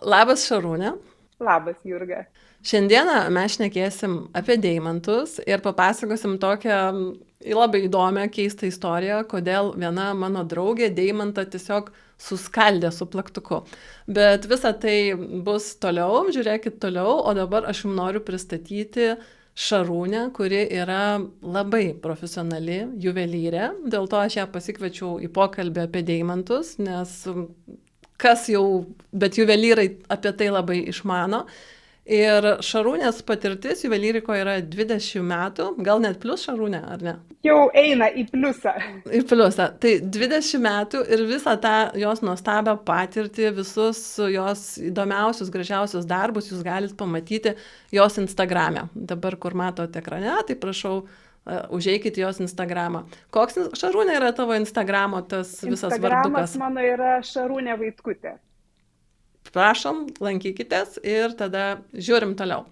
Labas Šarūnė. Labas, Jurga. Šiandieną mes šnekėsim apie deimantus ir papasakosim tokią labai įdomią, keistą istoriją, kodėl viena mano draugė deimantą tiesiog suskaldė su plaktuku. Bet visa tai bus toliau, žiūrėkit toliau, o dabar aš jums noriu pristatyti Šarūnę, kuri yra labai profesionali juvelyrė. Dėl to aš ją pasikviečiau į pokalbį apie deimantus, nes kas jau, bet juvelyrai apie tai labai išmano. Ir Šarūnės patirtis juvelyrikoje yra 20 metų, gal net plus Šarūnė, ar ne? Jau eina į pliusą. Į pliusą. Tai 20 metų ir visą tą jos nuostabią patirtį, visus jos įdomiausius, gražiausius darbus jūs galite pamatyti jos Instagrame. Dabar, kur matote ekrane, tai prašau, užeikit jos Instagramą. Koks, Šarūnė, yra tavo Instagramo tas visas vardukas? Instagramas mano yra Šarūnė Vaitkutė. Prašom, lankykitės ir tada žiūrim toliau.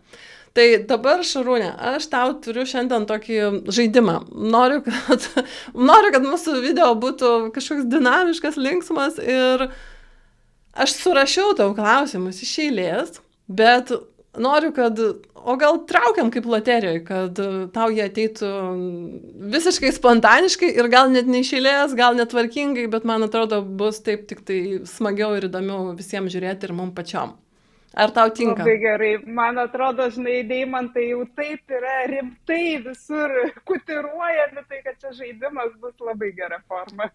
Tai dabar, Šarūnė, aš tau turiu šiandien tokį žaidimą. Noriu, kad mūsų video būtų kažkoks dinamiškas, linksmas ir aš surašiau tau klausimus iš eilės, bet noriu, o gal traukiam kaip loterijoje, kad tau jie ateitų visiškai spontaniškai ir gal net ne iš eilės, gal netvarkingai, bet man atrodo bus taip tik tai smagiau ir įdomiau visiems žiūrėti ir mums pačiom. Ar tau tinka? Labai gerai. Man atrodo, žinai, deimantai jau taip yra rimtai visur kutiruojami, tai kad čia žaidimas bus labai gera forma.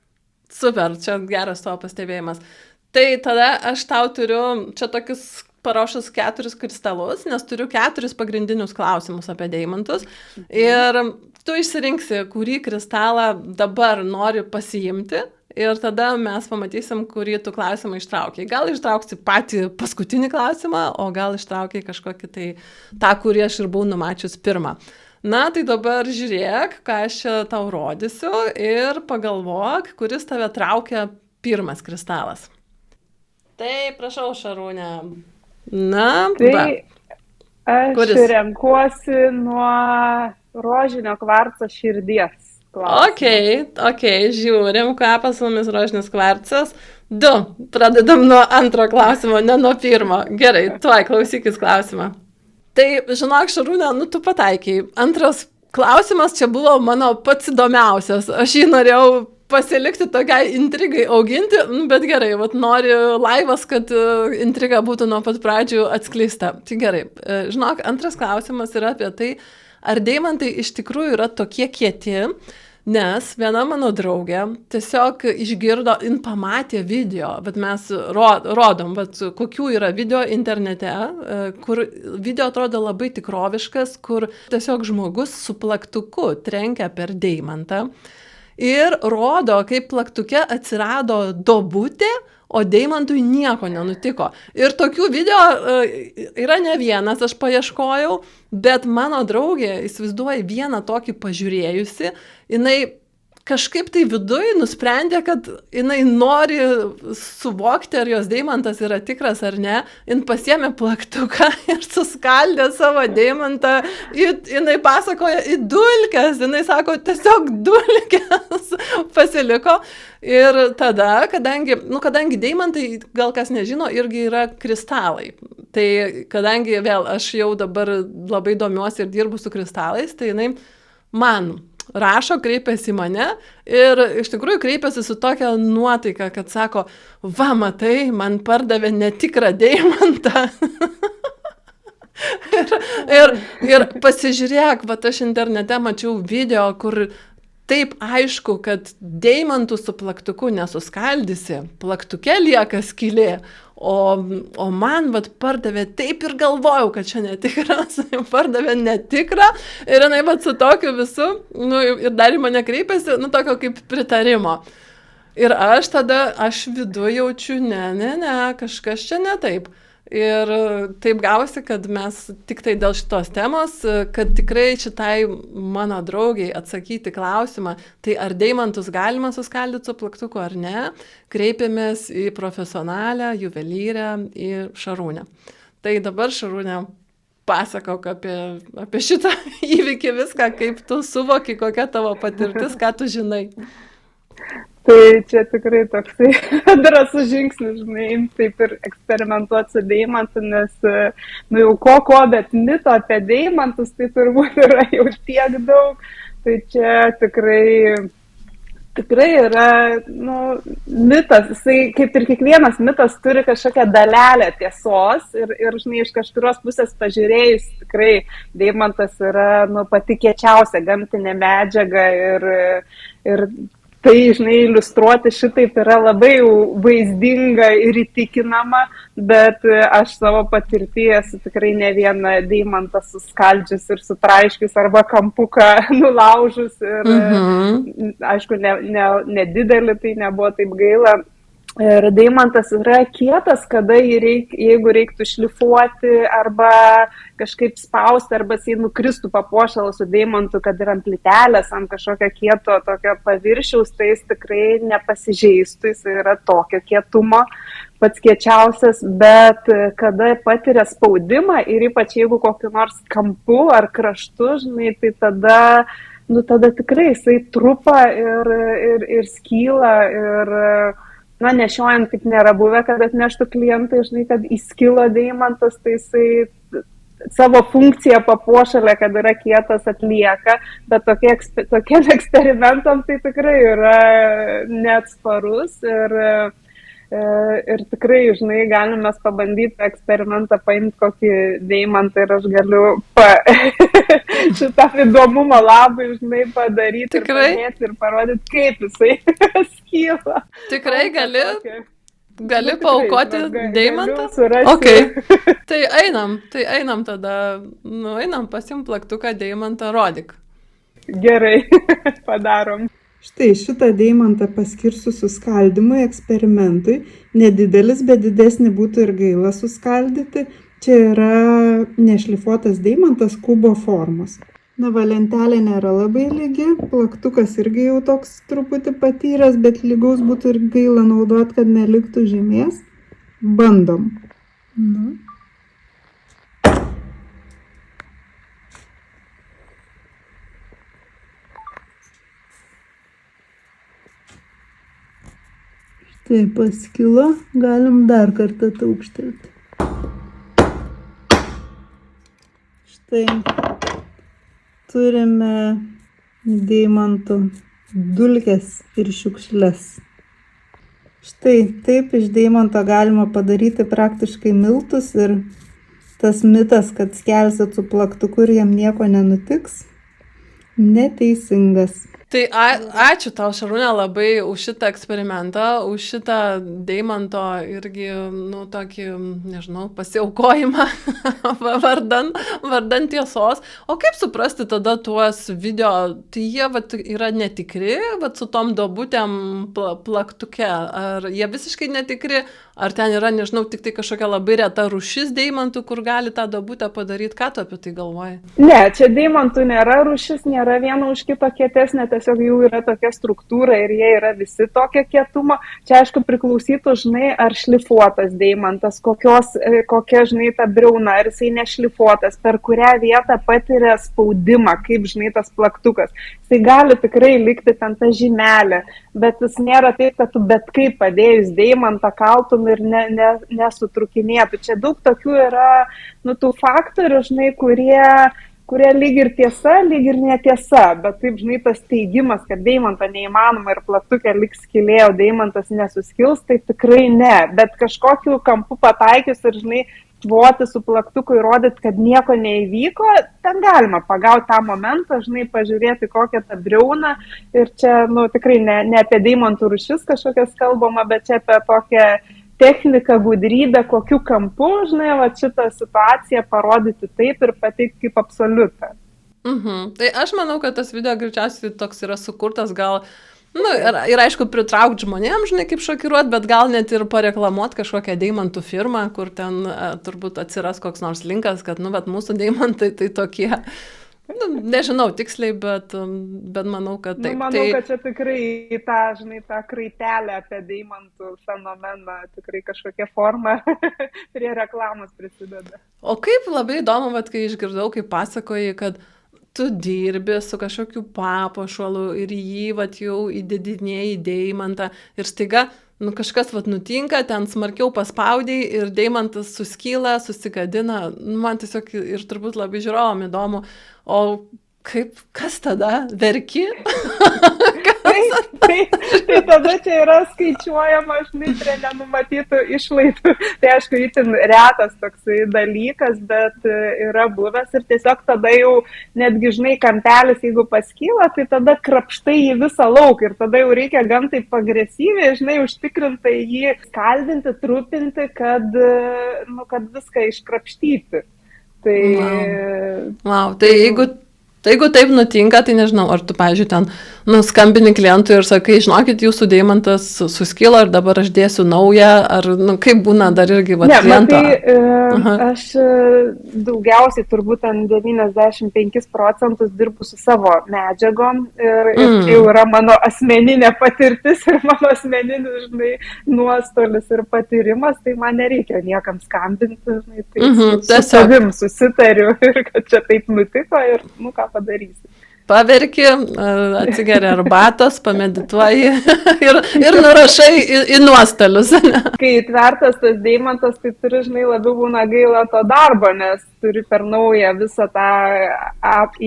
Super, čia geras tavo pastebėjimas. Tai tada aš tau turiu čia tokius paruošus 4 kristalus, nes turiu 4 pagrindinius klausimus apie deimantus. Ir tu išsirinksi, kurį kristalą dabar nori pasiimti. Ir tada mes pamatysim, kurį tu klausimą ištraukiai. Gal ištrauksi patį paskutinį klausimą, o gal ištraukiai kažkokį tai tą, kurį aš ir buvau numačius pirmą. Na, tai dabar žiūrėk, ką aš čia tau rodysiu ir pagalvok, kuris tave traukia pirmas kristalas. Tai prašau, Šarūnė. Na, tai aš kuris? renkuosi nuo rožinio kvarco širdies. Ok, žiūrim, kvapas mumis rožinis kvarcas. 2, pradedam nuo antro klausimo, ne nuo pirmo. Gerai, tuoj klausykis klausimą. Tai, žinok, Šarūnė, tu pataikiai. Antras klausimas čia buvo mano pats įdomiausias. Aš jį norėjau pasilikti tokiai intrigai auginti, bet gerai, nori laivas, kad intriga būtų nuo pat pradžių atskleista. Tai gerai, žinok, antras klausimas yra apie tai, ar deimantai iš tikrųjų yra tokie kieti, nes viena mano draugė tiesiog išgirdo, pamatė video, bet mes rodom, kokių yra video internete, kur video atrodo labai tikroviškas, kur tiesiog žmogus su plaktuku trenkia per deimantą. Ir rodo, kaip plaktuke atsirado duobutė, o deimantui nieko nenutiko. Ir tokių video yra ne vienas, aš paieškojau, bet mano draugė, įsivaizduoja, vieną tokį pažiūrėjusi, jinai kažkaip tai viduj nusprendė, kad jinai nori suvokti, ar jos deimantas yra tikras ar ne. Jin pasiėmė plaktuką ir suskaldė savo deimantą. Jinai pasakoja į dulkes. Jinai sako, tiesiog dulkes pasiliko. Ir tada, kadangi deimantai, gal kas nežino, irgi yra kristalai. Tai kadangi vėl aš jau dabar labai domiuosi ir dirbu su kristalais, tai jinai man rašo, kreipiasi į mane ir iš tikrųjų kreipiasi su tokia nuotaika, kad sako, va, matai, man pardavė netikrą deimantą. ir pasižiūrėk, va, aš internete mačiau video, kur taip aišku, kad deimantų su plaktuku nesuskaldysi, plaktuke lieka skylė. O man pardavė taip ir galvojau, kad čia netikras, pardavė netikrą ir jinai su tokiu visu, ir dar į mane kreipėsi, tokio kaip pritarimo. Ir aš viduje jaučiu, ne, kažkas čia ne taip. Ir taip gausi, kad mes tik tai dėl šitos temos, kad tikrai šitai mano draugiai atsakyti klausimą, tai ar deimantus galima suskaldyti su plaktuku ar ne, kreipiamės į profesionalią juvelyrę, į Šarūnę. Tai dabar, Šarūnė, pasakok apie šitą įvykį viską, kaip tu suvoki, kokia tavo patirtis, ką tu žinai. Tai čia tikrai toksai drąsus žingsnis, žinai, taip ir eksperimentuoti su deimantu, nes, nu jau ko, bet mito apie deimantus, tai turbūt yra jau tiek daug. Tai čia tikrai yra, nu, mitas. Jisai, kaip ir kiekvienas mitas, turi kažkokią dalelę tiesos ir žinai, iš kažkurios pusės pažiūrėjus, tikrai deimantas yra, nu, pati kiečiausia gamtinė medžiaga ir tai, žinai, iliustruoti šitaip yra labai vaizdinga ir įtikinama, bet aš savo patirtyje esu tikrai ne vieną deimantą suskaldžius ir sutraiškius arba kampuką nulaužus ir, aišku, nedidelį, tai nebuvo taip gaila. Ir deimantas yra kietas, kada jeigu reiktų šlifuoti arba kažkaip spausti, arba jis nukristų papuošalą su deimantu, kad ir ant plytelės, ant kažkokio kieto tokio paviršiaus, tai jis tikrai nepasižeistų, jis yra tokio kietumo, pats kiečiausias, bet kada patiria spaudimą ir ypač jeigu kokiu nors kampu ar kraštu, žinai, tai tada tikrai jisai trupa ir skyla ir na, nešiojant kaip nėra buvę, kad atneštų klientai, žinai, kad įskilo deimantas, tai jisai savo funkciją papuošalę, kad yra kietas, atlieka, bet tokiem eksperimentam tai tikrai yra neatsparus ir tikrai, žinai, galime pabandyti eksperimentą, paimti kokį deimantą ir aš galiu šitą įdomumą labai, žinai, padaryti tikrai? Ir padėti ir parodyti, kaip jisai skyla. Tikrai gali paaukoti deimantą? Okay. Tai einam tada, einam pasim plaktuką deimantą, rodyk. Gerai, padarom. Štai šitą deimantą paskirsiu suskaldymui, eksperimentui. Nedidelis, bet didesnį būtų ir gaila suskaldyti. Čia yra nešlifuotas deimantas kubo formos. Na, lentelė nėra labai lygi, plaktukas irgi jau toks truputį patyręs, bet lygaus būtų ir gaila naudoti, kad neliktų žymės. Bandom. Na. Tai paskilo, galim dar kartą taukštelti. Štai turime deimanto dulkes ir šiukšles. Štai taip iš deimanto galima padaryti praktiškai miltus ir tas mitas, kad skelsit su plaktuku ir jam nieko nenutiks, neteisingas. Tai ačiū tau, Šarūne, labai už šitą eksperimentą, už šitą deimanto irgi, nu, tokį, nežinau, pasiaukojimą vardan tiesos. O kaip suprasti tada tuos video, tai jie yra netikri, su tom duobutėm plaktuke, ar jie visiškai netikri, ar ten yra, nežinau, tik tai kažkokia labai reta rūšis deimantų, kur gali tą duobutę padaryti, ką tu apie tai galvoji? Ne, čia deimantų nėra rūšis, nėra viena už kitą kietesnė, tiesiog jų yra tokia struktūra ir jie yra visi tokio kietumo. Čia, aišku, priklausytų, žinai, ar šlifuotas deimantas, kokia, žinai, ta briauna, ar jisai nešlifuotas, per kurią vietą patiria spaudimą, kaip, žinai, tas plaktukas. Tai gali tikrai likti ten ta žymelė, bet jis nėra taip, kad tu bet kaip padėjus deimantą kaltum ir nesutrukinėtų. Čia daug tokių yra, nu, tų faktorių, žinai, kurie lyg ir tiesa, lyg ir netiesa, bet taip, žinai, tas teigimas, kad deimantą neįmanoma ir plaktukė liks skylė, o deimantas nesuskils, tai tikrai ne, bet kažkokiu kampu pataikius ir, žinai, tvoti su plaktuku ir rodyti, kad nieko neįvyko, ten galima pagauti tą momentą, žinai, pažiūrėti kokią tą briauną ir čia, nu, tikrai ne apie deimantų rūšis kažkokias kalbama, bet čia apie tokią techniką, gudrybę, kokiu kampu, žinai, va šitą situaciją parodyti taip ir pateikti kaip absoliutą. Tai aš manau, kad tas video greičiausiai toks yra sukurtas gal, nu, ir aišku, pritraukti žmonėms, žinai, kaip šokiruoti, bet gal net ir pareklamuoti kažkokią deimantų firmą, kur ten turbūt atsiras koks nors linkas, kad, nu, bet mūsų deimantai tai tokie. Nu, nežinau tiksliai, bet manau, kad taip. Manau, kad čia tikrai tą, žinai, tą kraitelę apie deimantų fenomeną, tikrai kažkokia forma prie reklamos prisideda. O kaip labai įdomu, kai išgirdau, kaip pasakoji, kad tu dirbi su kažkokiu papuošalu ir jį vat jau įdedinėjai deimantą ir staiga kažkas vat nutinka, ten smarkiau paspaudei ir deimantas suskyla, susigadina. Man tiesiog ir turbūt labai žiūrovom įdomu, o kas tada? Verki? Tai tada čia yra skaičiuojama, prie nenumatytų išlaidų. Tai aišku, itin retas toksai dalykas, bet yra buvęs ir tiesiog tada jau netgi, kampelis, jeigu paskyla, tai tada krapštai jį visą lauką ir tada jau reikia gan taip agresyviai, užtikrintai jį skaldinti, trupinti, kad viską iškrapštyti. Tai... Wow. Tai jeigu taip nutinka, tai nežinau, ar tu, pavyzdžiui, ten skambini klientui ir sakai, žinokit, jūsų deimantas suskilo ir dabar aš dėsiu naują, ar kaip būna dar irgi kliento? Ne, aš daugiausiai turbūt 95% dirbu su savo medžiagom ir tai jau yra mano asmeninė patirtis ir mano asmeninis, nuostolis ir patyrimas, tai man nereikia niekam skambinti, tai su savim susitariu ir kad čia taip nutiko ir ką padarysi. Paverki, atsigeri arbatos, pamedituoji ir nurašai į nuostolius. Kai įtvertas tas deimantas, tai turi, labiau būna gaila to darbo, nes turi per naują visą tą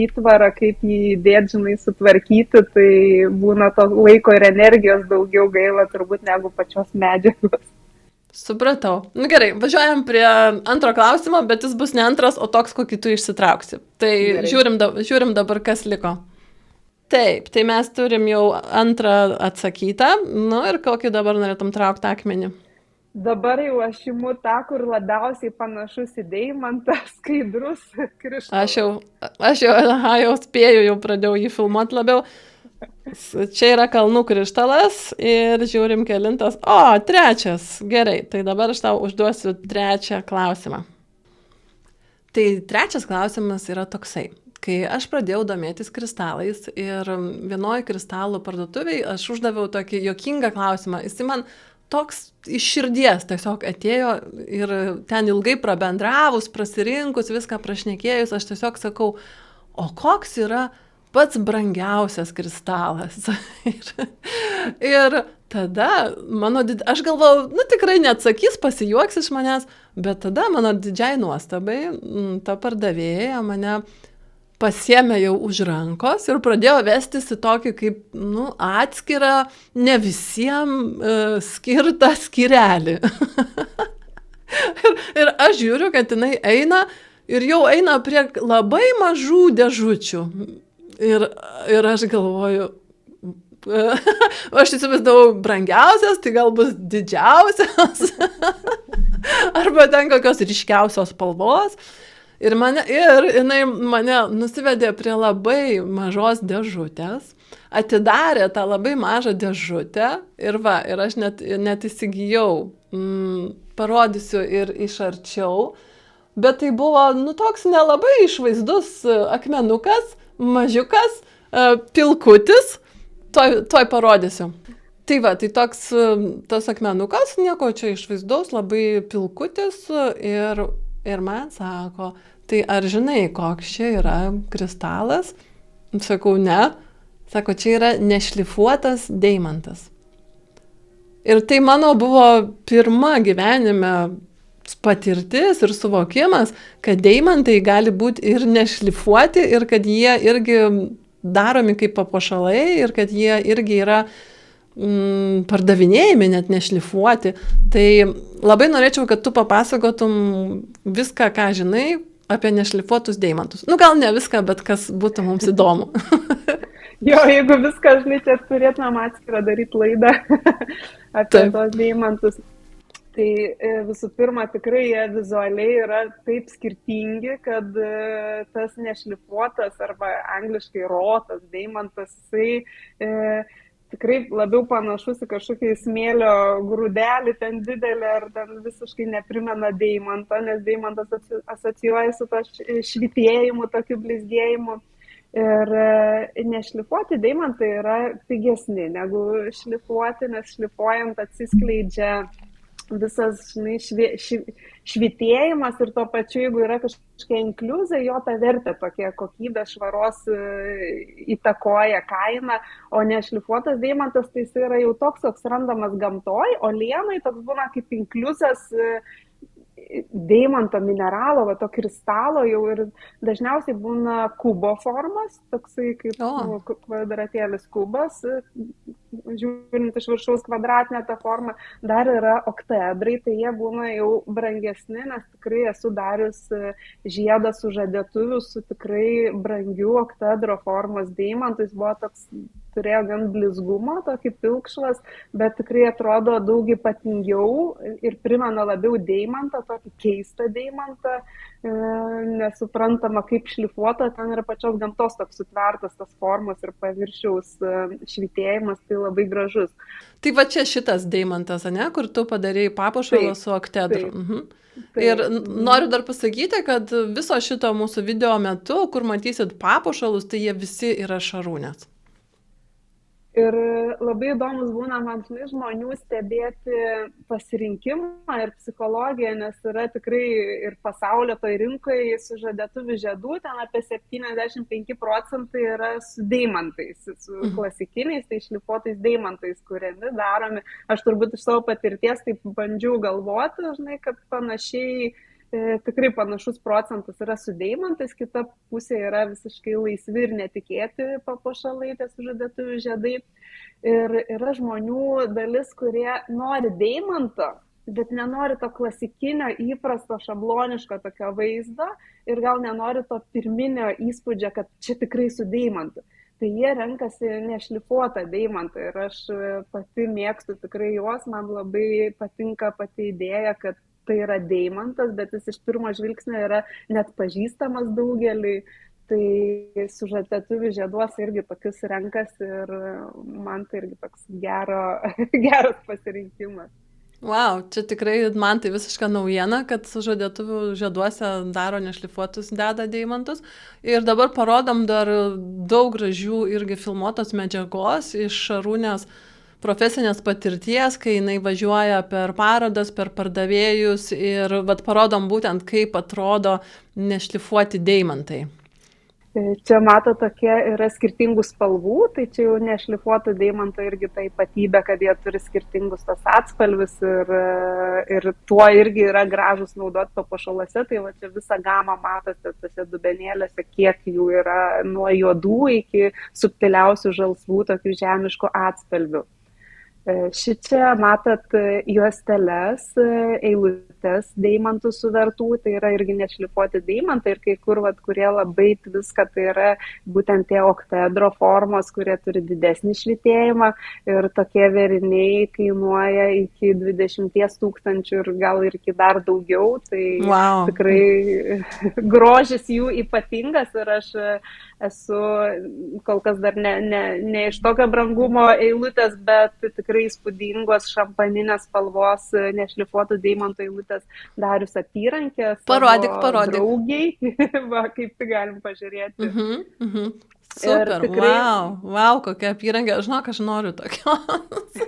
įtvarą, kaip jį dėti, sutvarkyti, tai būna to laiko ir energijos daugiau gaila turbūt negu pačios medžiagos. Supratau. Gerai, važiuojam prie antro klausimo, bet jis bus ne antras, o toks, kokį tu išsitrauksi. Tai žiūrim dabar, kas liko. Taip, tai mes turim jau antrą atsakytą. Ir kokį dabar norėtum traukti akmenį? Dabar jau aš imu tą, kur labiausiai panašus į deimantą, skaidrus krištolas. Aš jau spėju, jau pradėjau jį filmuoti labiau. Čia yra kalnų krištolas ir žiūrim kelintas. O, trečias. Gerai, tai dabar aš tau užduosiu trečią klausimą. Tai trečias klausimas yra toksai. Kai aš pradėjau domėtis kristalais ir vienoje kristalų parduotuviai aš uždaviau tokį juokingą klausimą. Jis man toks iš širdies tiesiog atėjo ir ten ilgai prabendravus, prasirinkus, viską prašnekėjus, aš tiesiog sakau, o koks yra pats brangiausias kristalas. ir tada aš galvojau, tikrai neatsakys, pasijuoks iš manęs, bet tada mano didžiai nuostabai ta pardavėja mane pasiėmė jau už rankos ir pradėjo vestis į tokį kaip atskirą, ne visiems skirtą skyrelį. ir aš žiūriu, kad jinai eina ir jau eina prie labai mažų dėžučių. Ir aš galvoju, aš įsivaizdavau brangiausias, tai gal bus didžiausias, arba ten kokios ryškiausios spalvos. Ir jinai mane nusivedė prie labai mažos dėžutės, atidarė tą labai mažą dėžutę ir aš net įsigijau, parodysiu ir iš arčiau, bet tai buvo toks nelabai išvaizdus akmenukas, mažiukas, pilkutis, tuoj parodysiu. Tai tai toks tas akmenukas, nieko čia išvaizdaus, labai pilkutis ir man sako, tai ar žinai, koks čia yra kristalas? Sakau, ne. Sako, čia yra nešlifuotas deimantas. Ir tai mano buvo pirma gyvenime patirtis ir suvokimas, kad deimantai gali būti ir nešlifuoti ir kad jie irgi daromi kaip papuošalai ir kad jie irgi yra pardavinėjami, net nešlifuoti. Tai labai norėčiau, kad tu papasakotum viską, ką žinai apie nešlifuotus deimantus. Gal ne viską, bet kas būtų mums įdomu. Jo, jeigu viską, čia turėtumėm atskirą daryti laidą apie tos deimantus. Tai visų pirma, tikrai jie vizualiai yra taip skirtingi, kad tas nešlifuotas arba angliškai rotas deimantas, jisai tikrai labiau panašus į kažkokį smėlio grūdelį ten didelį ar ten visiškai neprimena deimanto, nes deimantas asocijuoja su to švytėjimu, tokiu blizgėjimu. Ir nešlifuoti deimantai yra pigesni negu šlifuoti, nes šlifuojant atsiskleidžia visas, žinai, švitėjimas ir tuo pačiu, jeigu yra kažkokia inkliuzė, jo ta vertė tokia kokybė švaros įtakoja kainą, o nešlifuotas deimantas, tai jis yra jau toks, koks randamas gamtoj, o lienai toks būna kaip inkliuzas deimanto mineralo, va, to kristalo jau ir dažniausiai būna kubo formas, toksai kaip kvadratėlis kubas, žiūrint iš viršaus kvadratinę tą formą, dar yra oktaedrai, tai jie būna jau brangesni, nes tikrai esu darius žiedą sužadėtuvių su tikrai brangiu oktaedro formos deimantu, jis buvo toks, turėjo gan blizgumą, tokį pilkšvas, bet tikrai atrodo daug ypatingiau ir primena labiau deimantą, tokį keistą deimantą, nesuprantama kaip šlifuota, ten yra pačios gamtos toks sutvertas tas formos ir paviršiaus švitėjimas, tai labai gražus. Tai va čia šitas deimantas, ne, kur tu padarėjai papuošalą su oktaedru. Taip. Ir noriu dar pasakyti, kad viso šito mūsų video metu, kur matysit papuošalus, tai jie visi yra šarūnės. Ir labai įdomus būna man žmonių stebėti pasirinkimą ir psichologiją, nes yra tikrai ir pasaulio toj rinkoje sužadėtuvių žiedų, ten apie 75% yra su deimantais, su klasikiniais, tai šlifuotais deimantais kuriami, daromi. Aš turbūt iš savo patirties taip bandžiau galvoti, žinai, kad panašiai tikrai panašus procentas yra su deimantais, kita pusė yra visiškai laisvi ir netikėti papuošalai, tie sužadėtuvių žiedai. Ir yra žmonių dalis, kurie nori deimanto, bet nenori to klasikinio, įprasto, šabloniško tokio vaizdo ir gal nenori to pirminio įspūdžio, kad čia tikrai su deimantu. Tai jie renkasi nešlifuotą deimantą ir aš pati mėgstu tikrai juos, man labai patinka pati idėja, kad tai yra deimantas, bet jis iš pirmo žvilgsnio yra net pažįstamas daugeliui. Tai sužadėtuvių žieduose irgi tokius renkasi ir man tai irgi toks geras pasirinkimas. Wow, čia tikrai man tai visiška naujiena, kad sužadėtuvių žieduose daro nešlifuotus, deda deimantus. Ir dabar parodom dar daug gražių irgi filmuotos medžiagos iš Šarūnės profesinės patirties, kai jinai važiuoja per parodas, per pardavėjus ir vat parodom būtent, kaip atrodo nešlifuoti deimantai. Čia mato tokie yra skirtingų spalvų, tai čia jau nešlifuotų deimanto irgi ta ypatybė, kad jie turi skirtingus tos atspalvius ir tuo irgi yra gražus naudoti papuošaluose, tai va čia visą gamą matote tose dubenėlėse, kiek jų yra nuo juodų iki subtiliausių žalsvų tokių žemiškų atspalvių. Šičia matot juosteles, eilutes deimantų suvertų, tai yra irgi nešlifuoti deimantai ir kai kur, kurie labai tviska, tai yra būtent tie oktaedro formos, kurie turi didesnį švitėjimą ir tokie vėriniai kainuoja iki 20 000 ir gal ir iki dar daugiau, tai tikrai grožis jų ypatingas ir aš esu kol kas dar ne iš tokio brangumo eilutės, bet tikrai įspūdingos šampaninės spalvos nešlifuotų deimantų eilutės darius apyrankės. Parodyk. Draugiai, va, kaip tai galim pažiūrėti. Super, tikrai... wow, kokia apyrankė, žinok, aš noriu tokios.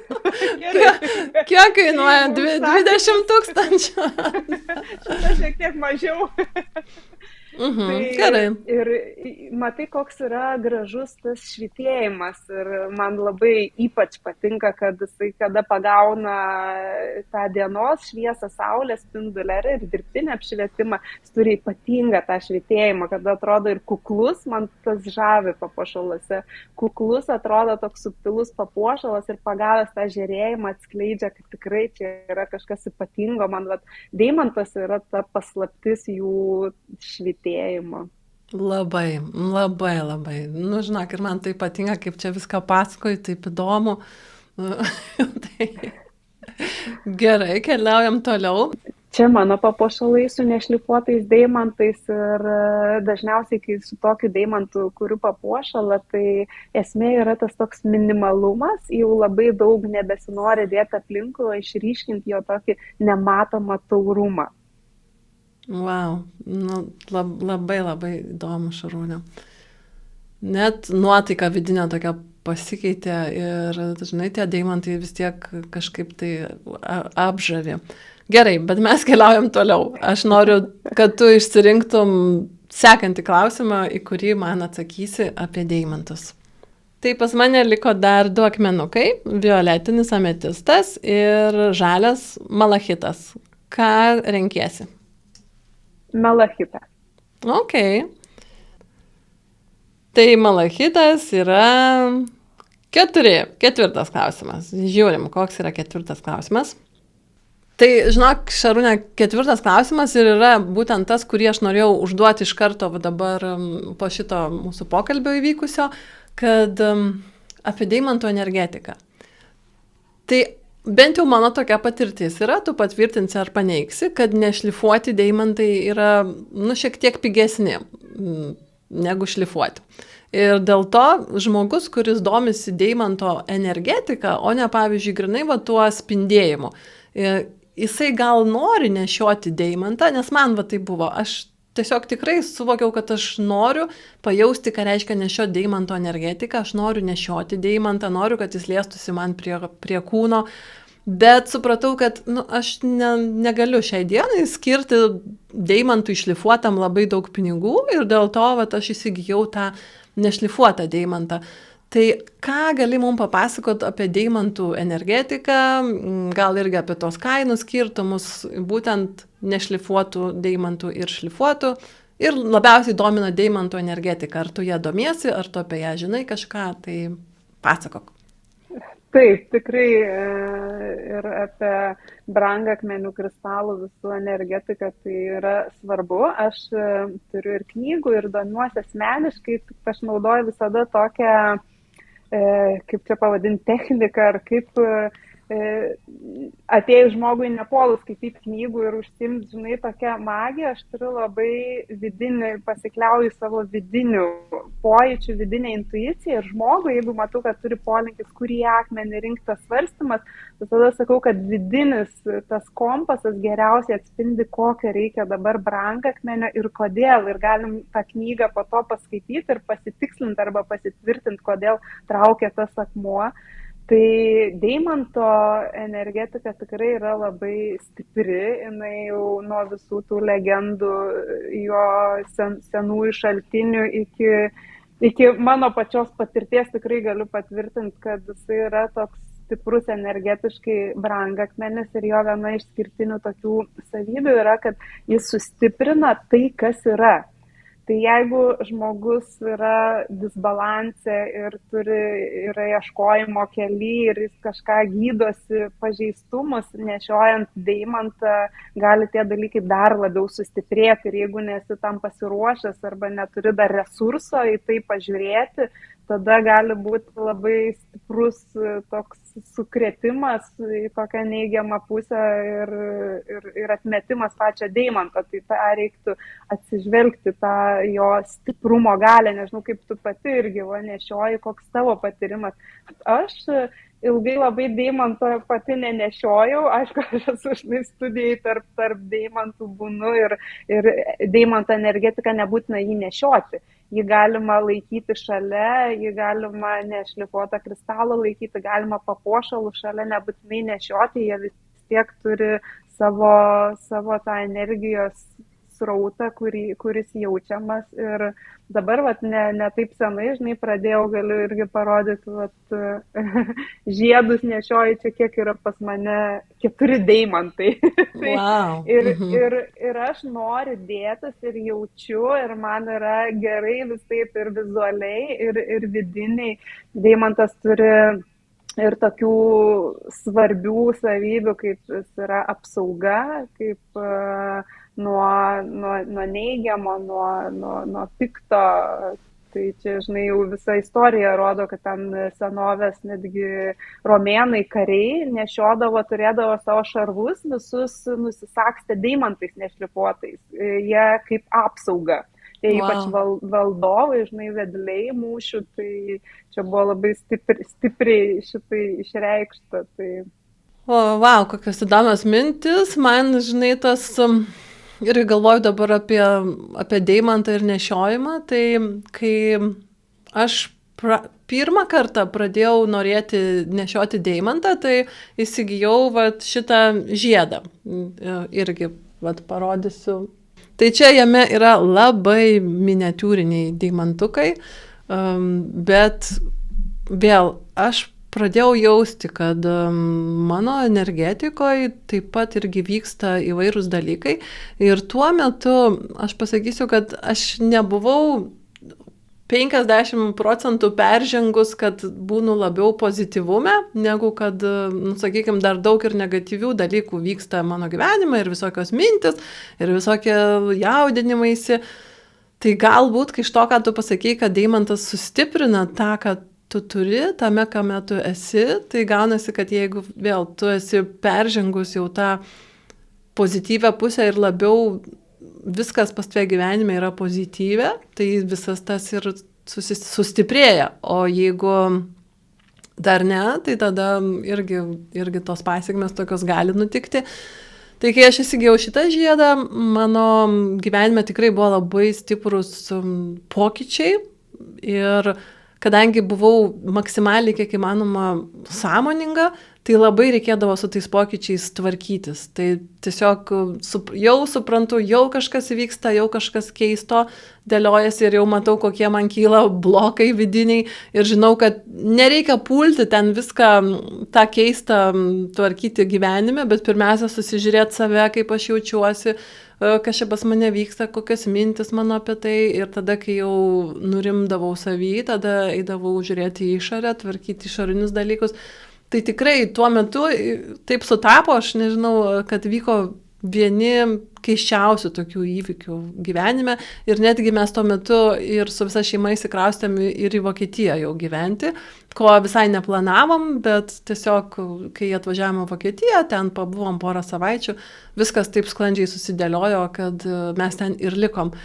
Kiek kainuoja? 20 000? Šitą šiek tiek mažiau. Gerai. Ir matai, koks yra gražus tas švitėjimas ir man labai ypač patinka, kad jisai kada pagauna tą dienos šviesą, saulės spindulę ir dirbtinį apšvietimą, jis turi ypatingą tą švitėjimą, kada atrodo ir kuklus, man tas žavi papuošaluose, kuklus atrodo toks subtilus papuošalas ir pagavęs tą žėrėjimą atskleidžia, kad tikrai čia yra kažkas ypatingo, man deimantas yra ta paslaptis jų švitėjimo. Labai. Nu, žinok, ir man tai patinka, kaip čia viską pasakoji, taip įdomu. Tai... Gerai, keliaujam toliau. Čia mano papuošalai su nešlifuotais deimantais ir dažniausiai, kai su tokiu deimantu kuriu papuošalą, tai esmė yra tas toks minimalumas, jau labai daug nebesinori dėti aplinkui, išryškinti jo tokį nematomą taurumą. Wow, nu, labai įdomu, Šarūnė. Net nuotaika vidinė tokia pasikeitė ir, žinai, tie deimantai vis tiek kažkaip tai apžavi. Gerai, bet mes keliaujam toliau. Aš noriu, kad tu išsirinktum sekantį klausimą, į kurį man atsakysi apie deimantus. Tai pas mane liko dar 2 akmenukai, violetinis ametistas ir žalias malachitas. Ką renkiesi? Malachitą. Ok. Tai malachitas yra 4. 4 klausimas. Žiūrim, koks yra 4 klausimas. Tai, žinok, Šarūne, 4 klausimas ir yra būtent tas, kurį aš norėjau užduoti iš karto dabar po šito mūsų pokalbio įvykusio, kad apie deimantų energetiką. Tai bent jau mano tokia patirtis yra, tu patvirtinsi ar paneigsi, kad nešlifuoti deimantai yra, šiek tiek pigesni negu šlifuoti. Ir dėl to žmogus, kuris domisi deimanto energetiką, o ne, pavyzdžiui, grinai tuo spindėjimu, jisai gal nori nešioti deimantą, nes man tai buvo. Aš tiesiog tikrai suvokiau, kad aš noriu pajausti, ką reiškia nešioti deimanto energetiką, aš noriu nešioti deimantą, noriu, kad jis liestųsi man prie kūno, bet supratau, kad aš negaliu šiai dienai skirti deimantui šlifuotam labai daug pinigų ir dėl to aš įsigijau tą nešlifuotą deimantą. Tai ką gali mums papasakoti apie deimantų energetiką, gal irgi apie tos kainų skirtumus, būtent nešlifuotų deimantų ir šlifuotų. Ir labiausiai domina deimantų energetika. Ar tu ją domiesi, ar tu apie ją žinai kažką, tai pasakok. Taip, tikrai ir apie brangakmenių kristalų visų energetiką tai yra svarbu. Aš turiu ir knygų, ir domiuosi asmeniškai, aš naudoju visada tokią kaip čia pavadinti, techniką, ar kaip atėjus žmogui nepolus skaityti knygų ir užsimti, žinai, tokią magiją, aš turiu labai vidinį, pasikliauju savo vidinių pojūčių, vidinę intuiciją ir žmogui, jeigu matau, kad turi polinkis, kurį akmenį rinktas svarstymas, tada sakau, kad vidinis tas kompasas geriausiai atspindi, kokią reikia dabar brangakmenio ir kodėl. Ir galim tą knygą po to paskaityti ir pasitikslinti arba pasitvirtinti, kodėl traukia tas akmuo. Tai deimanto energetika tikrai yra labai stipri, jinai jau nuo visų tų legendų, jo senųjų šaltinių iki mano pačios patirties tikrai galiu patvirtinti, kad jisai yra toks stiprus energetiškai brangakmenis ir jo viena iš išskirtinių tokių savybių yra, kad jis sustiprina tai, kas yra. Tai jeigu žmogus yra disbalanse ir yra ieškojimo kely ir jis kažką gydosi pažeistumus, nešiojant deimantą, gali tie dalykai dar labiau sustiprėti. Ir jeigu nesi tam pasiruošęs arba neturi dar resurso į tai pažiūrėti, tada gali būti labai stiprus toks sukrėtimas į tokią neigiamą pusę ir atmetimas pačią deimantą. Tai tą reiktų atsižvelgti, tą jo stiprumo galę. Nežinau, kaip tu pati irgi nešioji, koks tavo patyrimas. Aš ilgai labai deimanto pati nenešiojau. Aišku, aš esu studijai tarp deimantų būnu ir deimanto energetika nebūtina jį nešioti. Jį galima laikyti šalia, jį galima nešlifuotą kristalą laikyti, galima papuošalų šalia, nebūtinai nešioti, jie vis tiek turi savo tą energijos srautą, kuris jaučiamas. Ir dabar ne taip senai, žinai, pradėjau, galiu irgi parodyti, žiedus nešioju, čia kiek yra pas mane 4 deimantai. Wow. Ir aš noriu dėtis ir jaučiu, ir man yra gerai vis taip ir vizualiai, ir vidiniai. Deimantas turi ir tokių svarbių savybių, kaip jis yra apsauga, kaip nuo neigiamo, nuo pikto. Tai čia, žinai, jau visa istorija rodo, kad ten senovės netgi romėnai kariai nešiodavo, turėdavo savo šarvus, visus nusisakstė deimantais nešlifuotais. Jie kaip apsauga. Tai ypač valdovai, žinai, vedliai mūšių, tai čia buvo labai stipriai šitai išreikšta. Tai... Wow, kokios įdomios mintis. Man, žinai, tas... Ir galvoju dabar apie deimantą ir nešiojimą, tai kai aš pirmą kartą pradėjau norėti nešioti deimantą, tai įsigijau vat šitą žiedą. Irgi vat parodysiu. Tai čia jame yra labai miniatiūriniai deimantukai, bet vėl aš pradėjau jausti, kad mano energetikoje taip pat irgi vyksta įvairūs dalykai. Ir tuo metu aš pasakysiu, kad aš nebuvau 50% peržengus, kad būnu labiau pozityvume, negu kad, sakykime, dar daug ir negatyvių dalykų vyksta mano gyvenime ir visokios mintis, ir visokie jaudinimaisi. Tai galbūt, kai iš to, ką tu pasakei, kad deimantas sustiprina tą, kad tu turi, tame, kame tu esi, tai gaunasi, kad jeigu vėl tu esi peržengus jau tą pozityvę pusę ir labiau viskas pas tave gyvenime yra pozityvė, tai visas tas ir sustiprėja. O jeigu dar ne, tai tada irgi tos pasiekmes tokios gali nutikti. Tai kai aš įsigijau šitą žiedą, mano gyvenime tikrai buvo labai stiprus pokyčiai ir kadangi buvau maksimaliai kiek įmanoma sąmoninga, tai labai reikėdavo su tais pokyčiais tvarkytis. Tai tiesiog jau suprantu, jau kažkas vyksta, jau kažkas keisto dėliojasi ir jau matau, kokie man kyla blokai vidiniai ir žinau, kad nereikia pulti ten viską tą keistą tvarkyti gyvenime, bet pirmiausia susižiūrėti save, kaip aš jaučiuosi, kas čia pas mane vyksta, kokios mintis mano apie tai ir tada, kai jau nurimdavau savį, tada eidavau žiūrėti į išorę, tvarkyti išorinius dalykus. Tai tikrai tuo metu taip sutapo, aš nežinau, kad vyko vieni keisčiausių tokių įvykių gyvenime ir netgi mes tuo metu ir su visa šeima įsikraustėm ir į Vokietiją jau gyventi, ko visai neplanavom, bet tiesiog, kai atvažiavome į Vokietiją, ten pabuvom porą savaičių, viskas taip sklandžiai susidėliojo, kad mes ten ir likom.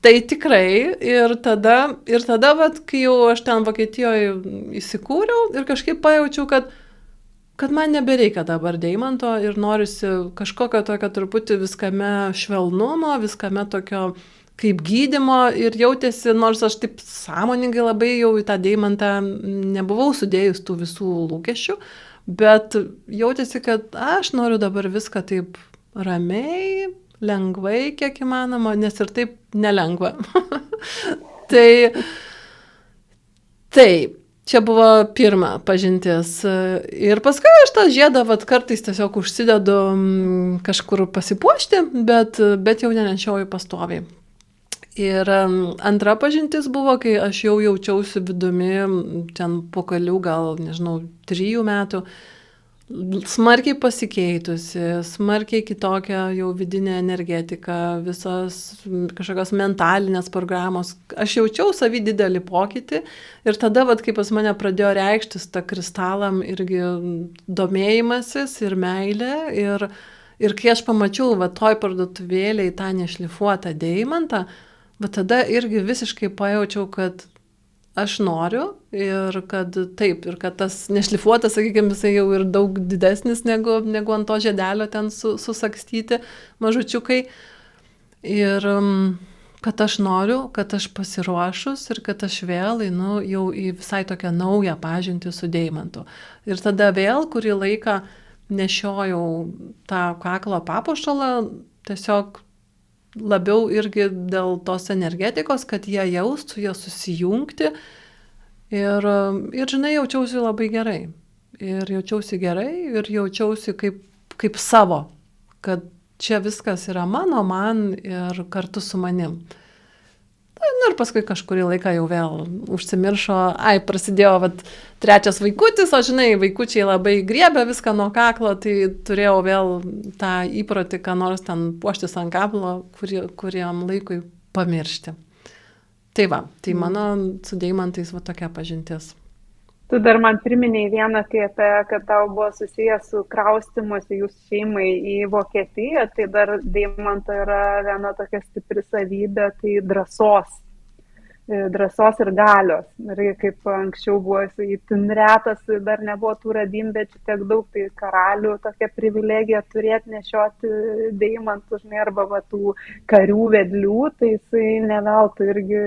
Tai tikrai ir tada vat, kai jau aš ten Vokietijoje įsikūriau ir kažkaip pajaučiau, kad man nebereikia dabar deimanto ir norisi kažkokio tokio truputį viskame švelnumo, viskame tokio kaip gydymo ir jautėsi, nors aš taip sąmoningai labai jau į tą deimantą nebuvau sudėjus tų visų lūkesčių, bet jautėsi, kad aš noriu dabar viską taip ramiai, lengvai, kiek įmanoma, nes ir taip nelengva. Tai taip, čia buvo pirma pažintis. Ir paskui aš tą žiedą kartais tiesiog užsidedu kažkur pasipuošti, bet jau nenešioju pastoviai. Ir antra pažintis buvo, kai aš jau jaučiausi vidumi, ten po kelių, gal, nežinau, 3 metų, smarkiai pasikeitusi, smarkiai kitokia jau vidinė energetika, visos kažkokios mentalinės programos. Aš jaučiau savį didelį pokytį ir tada, kai pas mane pradėjo reikštis ta kristalam irgi domėjimasis ir meilė ir kai aš pamačiau toj parduotuvėlėj tą nešlifuotą deimantą, tada irgi visiškai pajaučiau, kad aš noriu ir kad taip, ir kad tas nešlifuotas, sakykime, jisai jau ir daug didesnis negu ant to žiedelio ten susakstyti mažučiukai. Ir kad aš noriu, kad aš pasiruošus ir kad aš vėl einu jau į visai tokią naują pažintį su deimantu. Ir tada vėl kurį laiką nešiojau tą kaklo papuošalą, tiesiog labiau irgi dėl tos energetikos, kad jie jaustų, jie susijungti ir žinai, jaučiausi labai gerai. Ir jaučiausi gerai ir jaučiausi kaip savo, kad čia viskas yra man ir kartu su manim. Ir paskui kažkurį laiką jau vėl užsimiršo, prasidėjo 3 vaikutis, o žinai, vaikučiai labai griebė viską nuo kaklo, tai turėjau vėl tą įprotį, ką nors ten puoštis ant kaklo, kuriam laikui pamiršti. Tai mano su deimantais tokia pažintis. Tu dar man priminėjai vieną, kad tau buvo susijęs su kraustymuose jūsų šeimai į Vokietiją, tai dar deimanto yra viena tokia stipri savybė, tai drąsos ir galios. Ir kaip anksčiau buvo itin retas, dar nebuvo tų radimbečių tiek daug, tai karalių tokia privilegija turėti nešioti deimantus, arba tų karių vedlių, tai jisai neveltui irgi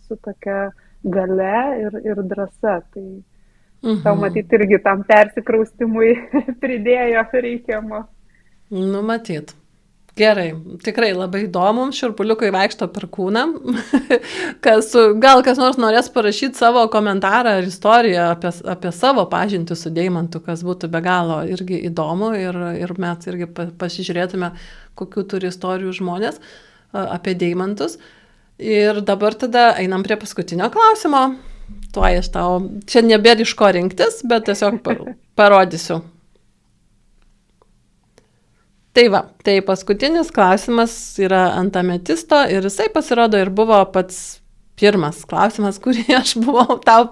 su tokia gale ir drąsa. Tai tau Mhm. matyti irgi tam persikraustimui pridėjo reikiamo. Nu, matyt. Gerai, tikrai labai įdomu, šiurpuliukai vaikšto per kūną. Gal kas nors norės parašyti savo komentarą ar istoriją apie savo pažintį su deimantu, kas būtų be galo irgi įdomu ir mes irgi pasižiūrėtume, kokių turi istorijų žmonės apie deimantus. Ir dabar tada einam prie paskutinio klausimo. Tuo aš tau, čia nebėra iš ko rinktis, bet tiesiog parodysiu. Tai va, tai paskutinis klausimas yra ant ametisto ir jisai pasirodo ir buvo pats pirmas klausimas, kurį aš buvau tau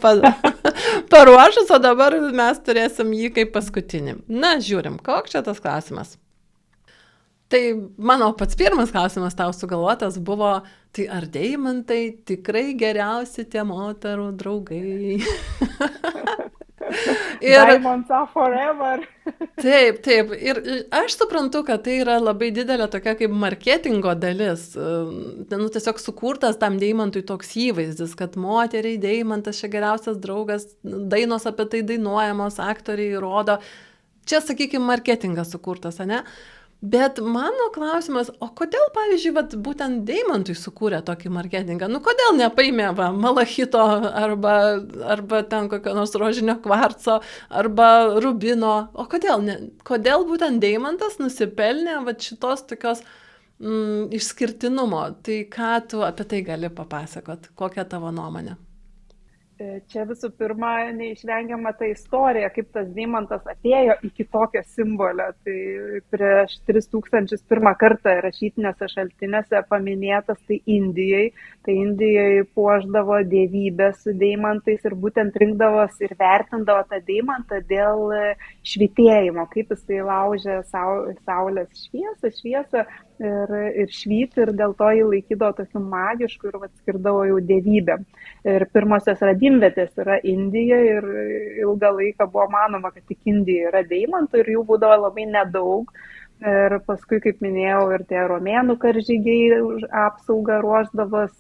paruošus, o dabar mes turėsim jį kaip paskutinį. Na, žiūrim, koks čia tas klausimas. Tai mano pats pirmas klausimas tau sugalvotas buvo, tai ar deimantai tikrai geriausi tie moterų draugai? Diamonds are forever. Taip. Ir aš suprantu, kad tai yra labai didelė tokia kaip marketingo dalis. Nu, tiesiog sukurtas tam deimantui toks įvaizdis, kad moteriai deimantas čia geriausias draugas, dainos apie tai dainuojamos, aktoriai rodo. Čia, sakykime, marketingas sukurtas, ne? Bet mano klausimas, o kodėl, pavyzdžiui, būtent deimantui sukūrė tokį marketingą? Nu, kodėl nepaimė malachito arba ten kokio nors rožinio kvarco arba rubino? O kodėl būtent deimantas nusipelnė šitos tokios išskirtinumo? Tai ką tu apie tai gali papasakot? Kokia tavo nuomonė? Čia visų pirma neišvengiama ta istorija, kaip tas deimantas atėjo iki tokio simbolio. Tai prieš 3001 kartą rašytinėse šaltinėse paminėtas tai Indijai. Tai Indijai puošdavo dievybę su deimantais ir būtent rinkdavos ir vertindavo tą deimantą dėl švytėjimo, kaip jisai laužė saulės šviesą ir švyti, ir dėl to jį laikydavo tokiu magišku ir skirdavo jau dievybę. Ir pirmosios radimvietės yra Indija ir ilgą laiką buvo manoma, kad tik Indija yra deimantų ir jų būdavo labai nedaug. Ir paskui, kaip minėjau, ir tie romėnų karžygiai apsaugą ruošdavos,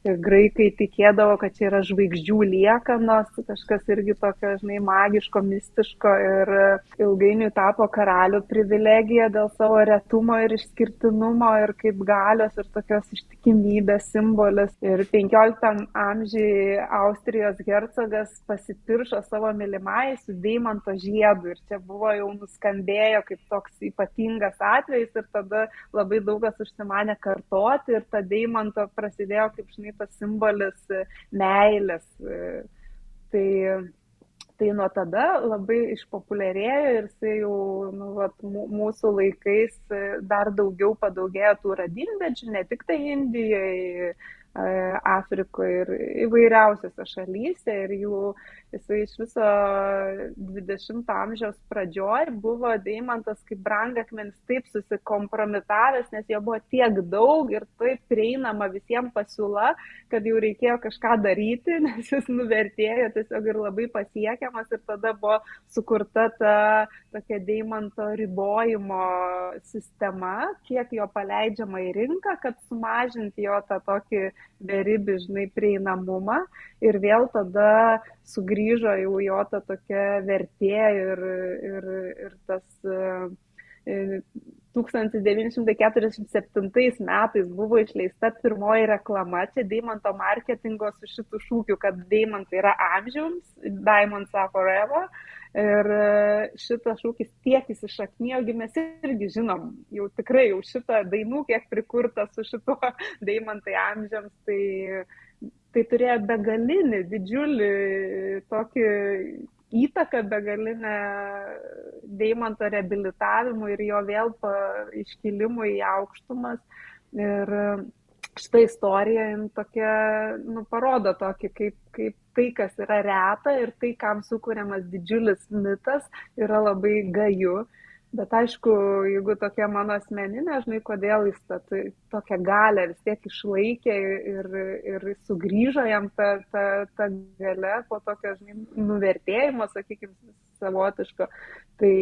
graikai tikėdavo, kad čia yra žvaigždžių liekanos, kažkas irgi tokio, magiško, mistiško, ir ilgainiui tapo karalių privilegija dėl savo retumo ir išskirtinumo ir kaip galios ir tokios ištikimybės simbolis. Ir 15 amžiuje Austrijos hercogas pasipiršo savo mylimai su deimanto žiedu ir čia buvo jau nuskambėjo kaip toks ypatingas atvejis ir tada labai daugas užsimanė kartoti ir ta deimanto prasidėjo kaip tas simbolis meilės. Tai nuo tada labai išpopuliarėjo ir jisai jau mūsų laikais dar daugiau padaugėjo tų radimviečių, ne tik tai Indijoje, Afrikoje ir įvairiausiose šalyse ir jisai iš viso 20 amžiaus pradžioj buvo deimantas kaip brangakmenis taip susikompromitavęs, nes jo buvo tiek daug ir taip prieinama visiems pasiūla, kad jau reikėjo kažką daryti, nes jis nuvertėjo tiesiog ir labai pasiekiamas ir tada buvo sukurta ta tokia deimanto ribojimo sistema, kiek jo paleidžiama į rinką, kad sumažinti jo tą tokį beribį, prieinamumą ir vėl tada sugrįžo jau jo ta tokia vertė ir tas 1947 metais buvo išleista pirmoji reklama, čia deimanto marketingo su šitų šūkiu, kad deimantai yra amžiams, diamonds are forever. Ir šitas šūkis tiek įsišaknijo, mes irgi žinom, jau tikrai jau šitą dainų, kiek prikurta su šituo deimantai amžiams, tai turėjo begalinį, didžiulį tokį įtaką, begalinę deimanto reabilitavimui ir jo vėl iškilimui į aukštumas. Ir šitą istoriją tokia, parodo tokį, kaip tai, kas yra reta ir tai, kam sukūriamas didžiulis mitas, yra labai gaju. Bet aišku, jeigu tokia mano asmeninė, kodėl jis tokią galę vis tiek išlaikė ir sugrįžo jam ta galia po tokio nuvertėjimo, sakykime, savotiško. Tai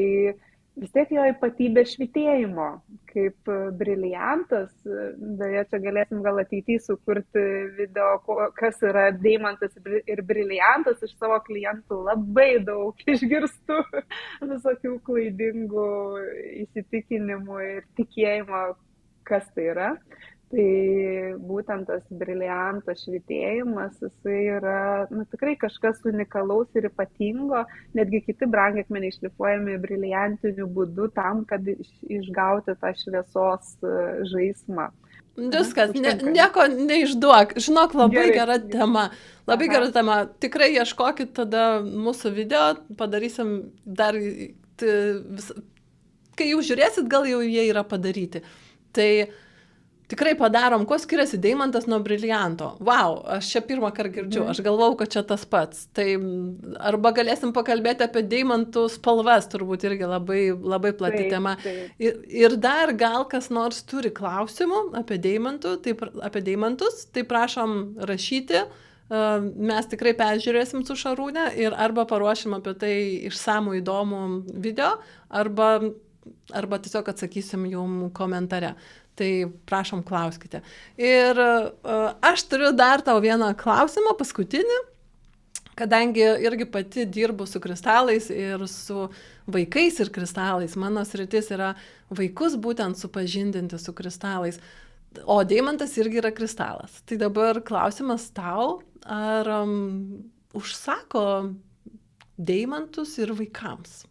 vis tiek jo ypatybė švytėjimo, kaip briliantas. Beje, čia galėsim gal ateityje sukurti video, kas yra deimantas ir briliantas. Iš savo klientų labai daug išgirstu visokių klaidingų įsitikinimų ir tikėjimo, kas tai yra. Tai būtent tas briliantas švytėjimas, jisai yra tikrai kažkas unikalaus ir ypatingo, netgi kiti brangakmeniai šlifuojami briliantiniu būdu tam, kad išgauti tą šviesos žaismą. Viskas, nieko neišduok. Žinok, labai gera tema. Labai gera tema. Tikrai ieškokit tada mūsų video, padarysim dar, kai jau žiūrėsit, gal jau jie yra padaryti. Tai tikrai padarom, kuo skiriasi deimantas nuo brilianto. Vau, aš čia pirmą kartą girdžiu, aš galvau, kad čia tas pats. Tai arba galėsim pakalbėti apie deimantų spalvas, turbūt irgi labai, labai plati tema. Ir dar gal kas nors turi klausimų apie deimantus, tai prašom rašyti. Mes tikrai peržiūrėsim su Šarūne ir arba paruošim apie tai išsamų įdomų video, arba tiesiog atsakysim jum komentare. Tai prašom, klauskite. Ir aš turiu dar tau vieną klausimą, paskutinį, kadangi irgi pati dirbu su kristalais ir su vaikais ir kristalais. Mano sritis yra vaikus būtent supažindinti su kristalais. O deimantas irgi yra kristalas. Tai dabar klausimas tau, ar užsako deimantus ir vaikams?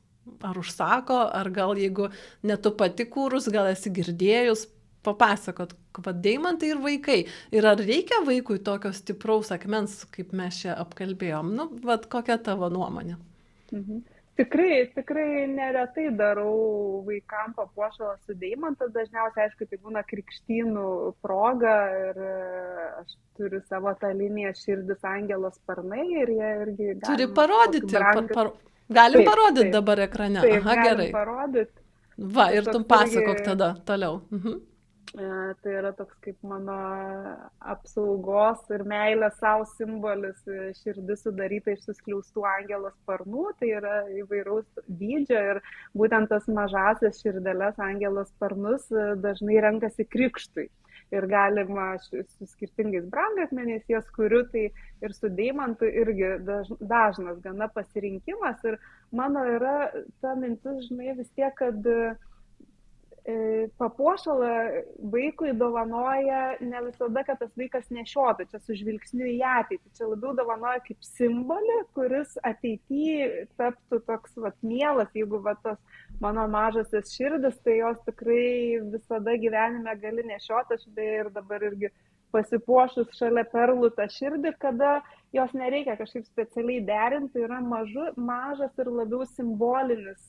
Ar užsako, ar gal jeigu ne tu pati kūrus, gal esi girdėjus, papasakot, kad deimantai ir vaikai. Ir ar reikia vaikui tokio stipraus akmens, kaip mes čia apkalbėjom? Kokia tavo nuomonė? Tikrai neretai darau vaikam papuošalą su deimantu. Dažniausiai, aišku, tai būna krikštynų proga ir aš turiu savo tą liniją širdis angelo sparnai ir jie irgi... Turi parodyti. Galim parodyti dabar ekrane. Taip, aha, gerai. Parodyti. Va, ir tu pasakok tada toliau. Tai yra toks kaip mano apsaugos ir meilės savo simbolis, širdis sudaryta iš suskliaustų angelo sparnų, tai yra įvairaus dydžio ir būtent tas mažasias širdeles angelo sparnus dažnai renkasi krikštui. Ir galima su skirtingais brangakmeniais jas kuriu, tai ir su deimantu irgi dažnas gana pasirinkimas. Ir mano yra ta mintis, žinai, vis tiek, kad papuošalą vaikui dovanoja ne visada, kad tas vaikas nešiotų, čia su žvilgsniu į ateitį. Čia labiau dovanoja kaip simbolį, kuris ateityje taptų toks mielas, jeigu tas mano mažasis širdis, tai jos tikrai visada gyvenime gali nešioti. Aš ir dabar irgi pasipuošus šalia perlų tą širdį, kada jos nereikia kažkaip specialiai derinti, yra mažas ir labiau simbolinis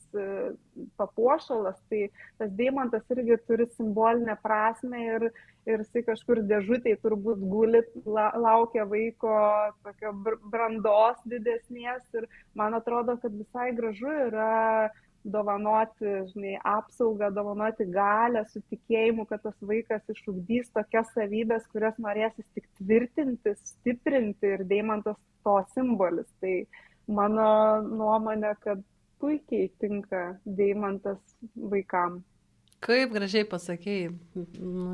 papuošalas, tai tas deimantas irgi turi simbolinę prasme ir jisai kažkur dėžutėje turbūt guli, laukia vaiko tokio brandos didesnės ir man atrodo, kad visai gražu yra dovanoti, apsaugą, dovanoti galią su tikėjimu, kad tas vaikas išugdys tokias savybės, kurias norės jis tik tvirtinti, stiprinti ir deimantas to simbolis. Tai mano nuomonė, kad puikiai tinka deimantas vaikam. Kaip gražiai pasakėjai,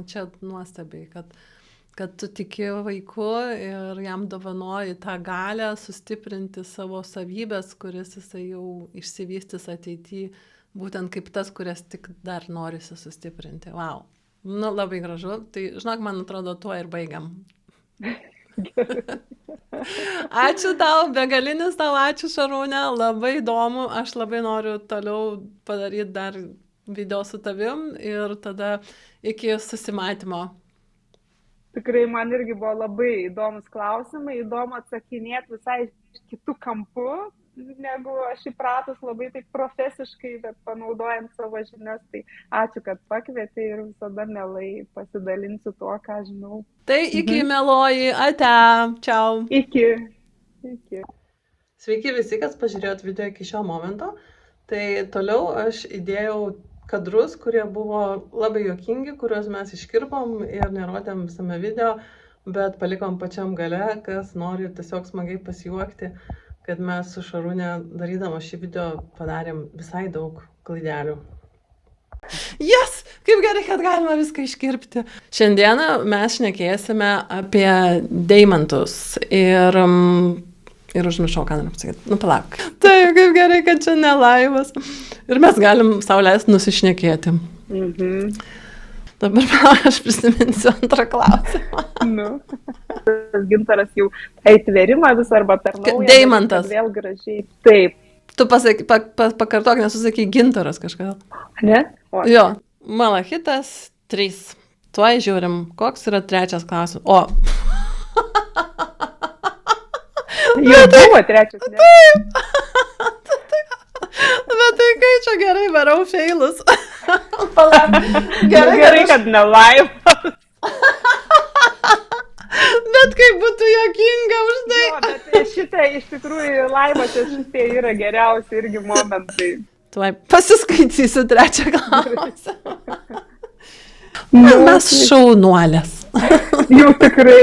čia nuostabiai, kad tu tiki vaiku ir jam dovanoji tą galią sustiprinti savo savybės, kuris jisai jau išsivystys ateityje, būtent kaip tas, kurias tik dar norisi sustiprinti. Vau, labai gražu. Tai, žinok, man atrodo, tuo ir baigiam. Ačiū tau, begalinis tau, ačiū Šarūne, labai įdomu, aš labai noriu toliau padaryti dar video su tavim ir tada iki susimatymo. Tikrai man irgi buvo labai įdomus klausimai, įdomu atsakinėti visai kitų kampų, negu aš įpratus labai taip profesiškai, bet panaudojant savo žinias. Tai ačiū, kad pakvietė ir visada mielai pasidalinsiu tuo, ką žinau. Tai iki mieloji, ate, čiau. Iki. Sveiki visi, kas pažiūrėjot video iki šio momento. Tai toliau aš įdėjau kadrus, kurie buvo labai juokingi, kuriuos mes iškirpom ir nerodėm visame video, bet palikom pačiam gale, kas nori tiesiog smagiai pasijuokti, kad mes su Šarūne darydama šį video padarėm visai daug klaidelių. Yes, kaip gerai, kad galima viską iškirpti. Šiandieną mes šnekėsime apie deimantus ir užmiršau, ką noriu pasakyti. Nu, palauk. Taip, kaip gerai, kad čia ne laivas. Ir mes galim sau leisti nusišnekėti. Dabar aš prisiminsiu antrą klausimą. Nu. Tas gintaras jau įtvėrimą vis arba per naują. Deimantas. Vėl gražiai. Taip. Tu pakartok, nes tu sakai gintaras kažką. Ne? O. Jo, malachitas 3. Tuoj žiūrim, koks yra trečias klausimas. O. Jau buvo trečias, ne? Bet tai kai čia gerai varau feilus. Gerai, kad ne laivas. Bet kaip būtų juokinga už tai. Jo, bet šitai iš tikrųjų laivas, šitie yra geriausi irgi momentai. Tuoj pasiskaitysiu trečią klausimą. Mes šaunuolės. Jau tikrai.